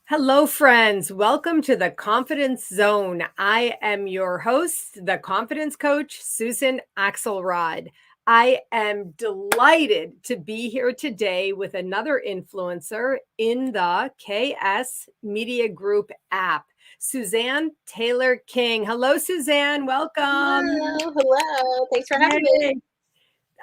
Hello, friends. Welcome to the Confidence Zone. I am your host, the confidence coach, Susan Axelrod. I am delighted to be here today with another influencer in the KS Media Group app, Suzanne Taylor King. Hello, Suzanne. Welcome. Hello. Thanks for having me. Yay.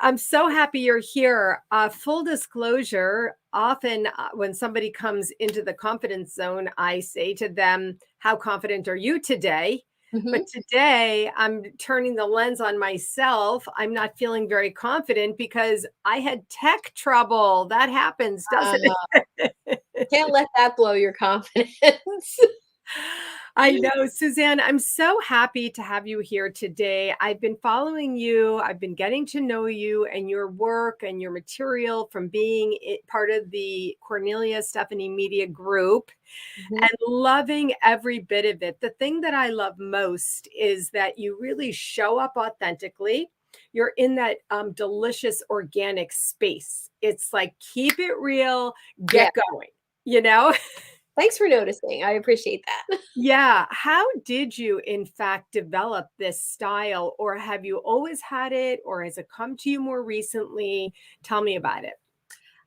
I'm so happy you're here. Full disclosure, often when somebody comes into the confidence zone, I say to them, how confident are you today? But today I'm turning the lens on myself. I'm not feeling very confident because I had tech trouble. That happens, doesn't Uh, it? can't let that blow your confidence. I know, Suzanne, I'm so happy to have you here today. I've been following you. I've been getting to know you and your work and your material from being part of the Cornelia Stephanie Media Group and loving every bit of it. The thing that I love most is that you really show up authentically. You're in that delicious organic space. It's like, keep it real, Yeah. get going, you know? Thanks for noticing. I appreciate that. Yeah. How did you, in fact, develop this style, or have you always had it, or has it come to you more recently? Tell me about it.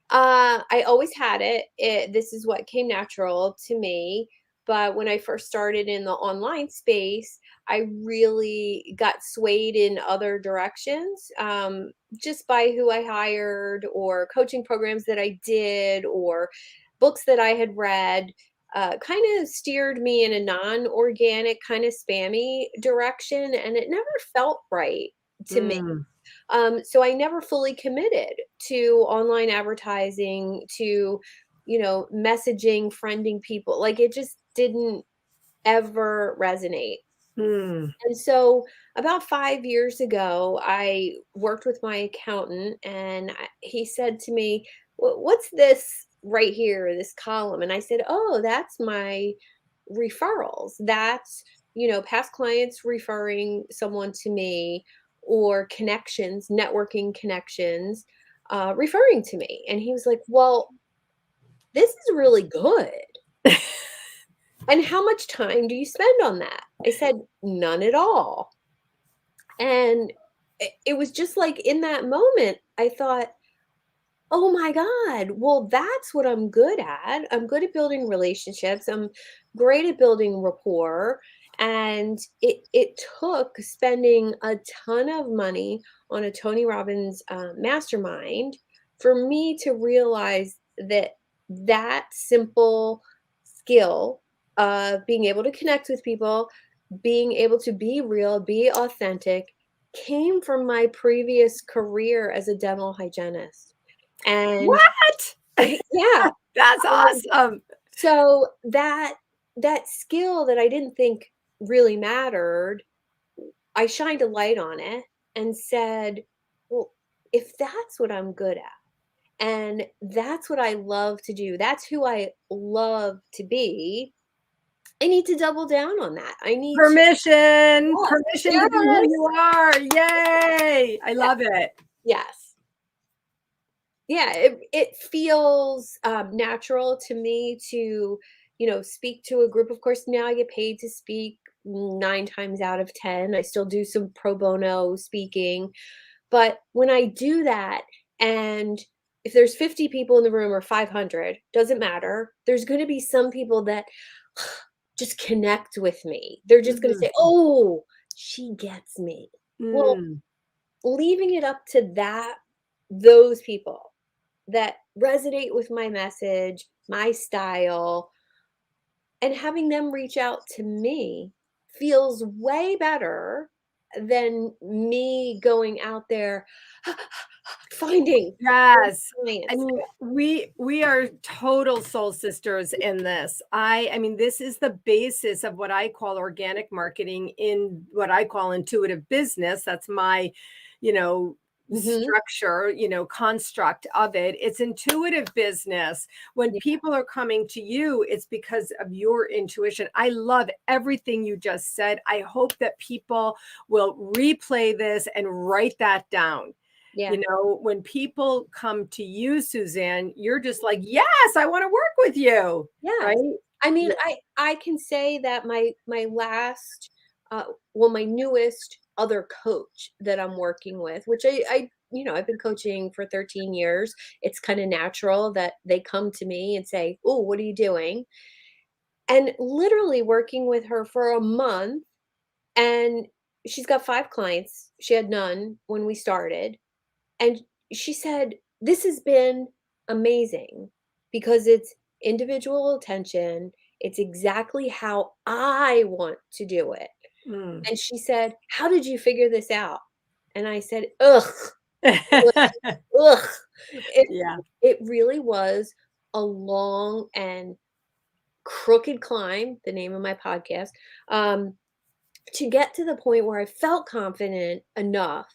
I always had it. This is what came natural to me. But when I first started in the online space, I really got swayed in other directions, just by who I hired or coaching programs that I did or books that I had read. Kind of steered me in a non-organic, kind of spammy direction, and it never felt right to me. Mm, So I never fully committed to online advertising, to, messaging, friending people. Like it just didn't ever resonate. mm. And so about 5 years ago, I worked with my accountant and he said to me, What's this right here, this column?" And I said, "Oh, that's my referrals. That's, past clients referring someone to me or connections, networking connections, referring to me." And he was like, "Well, this is really good. And how much time do you spend on that?" I said, "None at all." And it was just like in that moment, I thought, "Oh my God, well, that's what I'm good at. I'm good at building relationships. I'm great at building rapport." And it took spending a ton of money on a Tony Robbins mastermind for me to realize that that simple skill of being able to connect with people, being able to be real, be authentic, came from my previous career as a dental hygienist. And What? yeah, That's um, awesome. so that skill that I didn't think really mattered, I shined a light on it and said, "Well, if that's what I'm good at, and that's what I love to do, that's who I love to be, I need to double down on that. I need to." Permission, Yes, permission to be who yes, you are. Yay. I yes, love it. yes. Yeah, it feels natural to me to, speak to a group. Of course, now I get paid to speak 9 times out of 10. I still do some pro bono speaking, but when I do that, and if there's 50 people in the room or 500, doesn't matter. There's going to be some people that just connect with me. They're just going to Mm, say, "Oh, she gets me." Well, mm. leaving it up to those people that resonate with my message, my style, and having them reach out to me feels way better than me going out there finding Yes. I clients. mean, we are total soul sisters in this. I mean, this is the basis of what I call organic marketing in what I call intuitive business. That's my, you know, Mhm. structure, construct of it. It's intuitive business. When Yeah, people are coming to you, it's because of your intuition. I love everything you just said. I hope that people will replay this and write that down. yeah, When people come to you, Suzanne, you're just like, yes, I want to work with you. yeah. Right? I mean, Yeah. I can say that my last, well, my newest other coach that I'm working with, which I've been coaching for 13 years. It's kind of natural that they come to me and say, "Oh, what are you doing?" And literally working with her for a month, and she's got 5 clients. She had none when we started. And she said, "This has been amazing because it's individual attention. It's exactly how I want to do it." Mm. And she said, "How did you figure this out?" And I said, "Ugh, ugh." It Yeah. it really was a long and crooked climb, the name of my podcast, um, to get to the point where I felt confident enough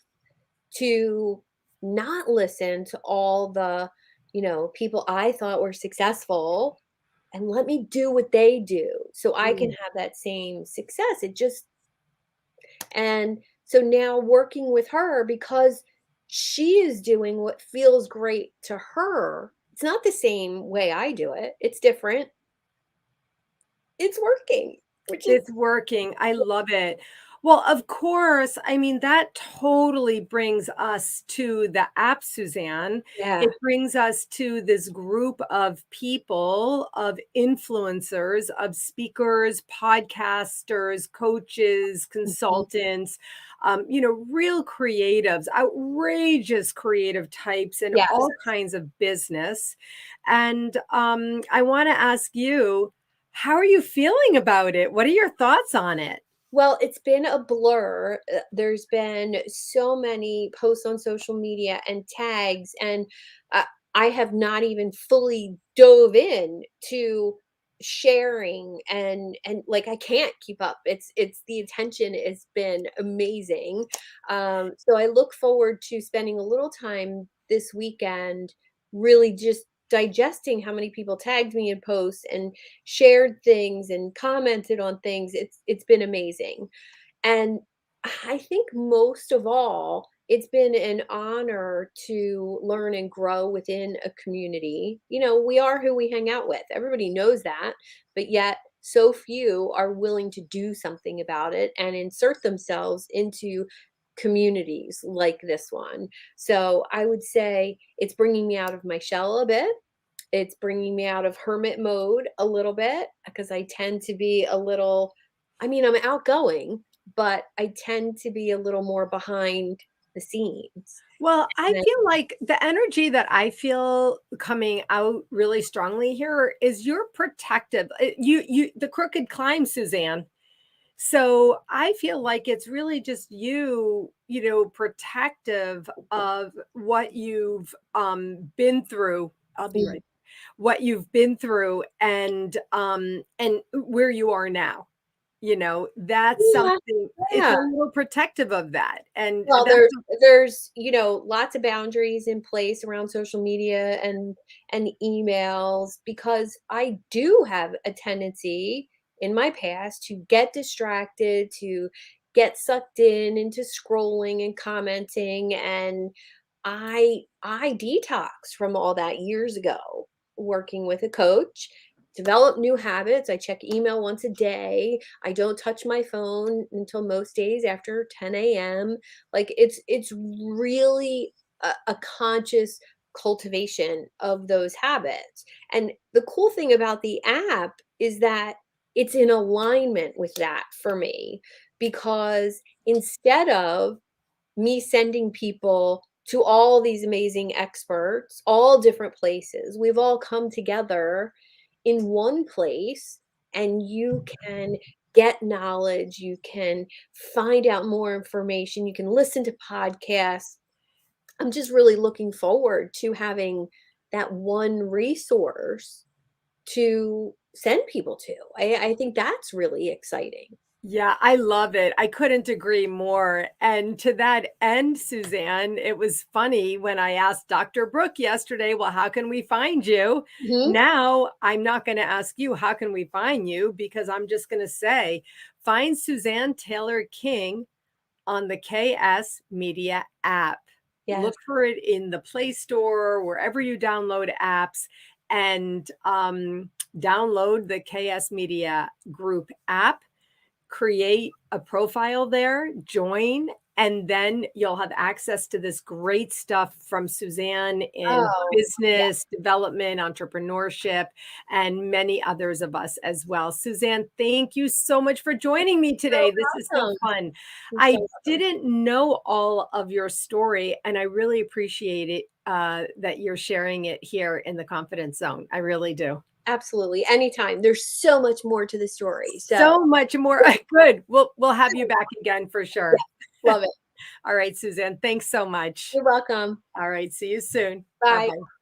to not listen to all the, people I thought were successful and let me do what they do so I can Mm. have that same success. And so now working with her because she is doing what feels great to her. It's not the same way I do it. It's different. It's working, which is It's working. I love it. Well, of course, I mean, that totally brings us to the app, Suzanne. yeah. It brings us to this group of people, of influencers, of speakers, podcasters, coaches, Mhm. consultants, real creatives, outrageous creative types in Yes. all kinds of business. And I want to ask you, how are you feeling about it? What are your thoughts on it? Well, it's been a blur. There's been so many posts on social media and tags, and uh, I have not even fully dove in to sharing and like I can't keep up. It's the attention has been amazing. So I look forward to spending a little time this weekend, really just digesting how many people tagged me in posts and shared things and commented on things. It's been amazing. And I think most of all, it's been an honor to learn and grow within a community. We are who we hang out with. Everybody knows that, but yet so few are willing to do something about it and insert themselves into communities like this one. So I would say it's bringing me out of my shell a bit. It's bringing me out of hermit mode a little bit because I tend to be a little, I mean, I'm outgoing, but I tend to be a little more behind the scenes. Well, I And feel like the energy that I feel coming out really strongly here is you're protective. The crooked climb, Suzanne. So I feel like it's really just you, protective of what you've been through. I'll be Mhm. right. What you've been through and where you are now. That's Yeah, something, it's a yeah. little protective of that. And Well, that's there's, lots of boundaries in place around social media and emails because I do have a tendency in my past to get distracted, to get sucked in into scrolling and commenting, and I detox from all that years ago working with a coach, develop new habits. I check email once a day. I don't touch my phone until most days after 10 a.m. Like it's really a conscious cultivation of those habits. And the cool thing about the app is that it's in alignment with that for me because instead of me sending people to all these amazing experts, all different places. We've all come together in one place, and you can get knowledge, you can find out more information, you can listen to podcasts. I'm just really looking forward to having that one resource to send people to. I think that's really exciting. Yeah, I love it. I couldn't agree more. And to that end, Suzanne, it was funny when I asked Dr. Brooke yesterday, well, how can we find you? Mhm. Now I'm not going to ask you, how can we find you? Because I'm just going to say, find Suzanne Taylor King on the KS Media app. Yes. Look for it in the Play Store, wherever you download apps. And download the KS Media Group app, create a profile there, join, and then you'll have access to this great stuff from Suzanne in Oh, yeah. business development, entrepreneurship, and many others of us as well. Suzanne, thank you so much for joining me So today. This is so welcome. fun. You're so I welcome. didn't know all of your story, and I really appreciate it that you're sharing it here in the Confidence Zone. I really do. Absolutely. Anytime. There's so much more to the story. So, So much more. Good. We'll have you back again for yeah, sure. love it. All right, Suzanne, thanks so much. You're welcome. All right, see you soon. Bye. Bye-bye.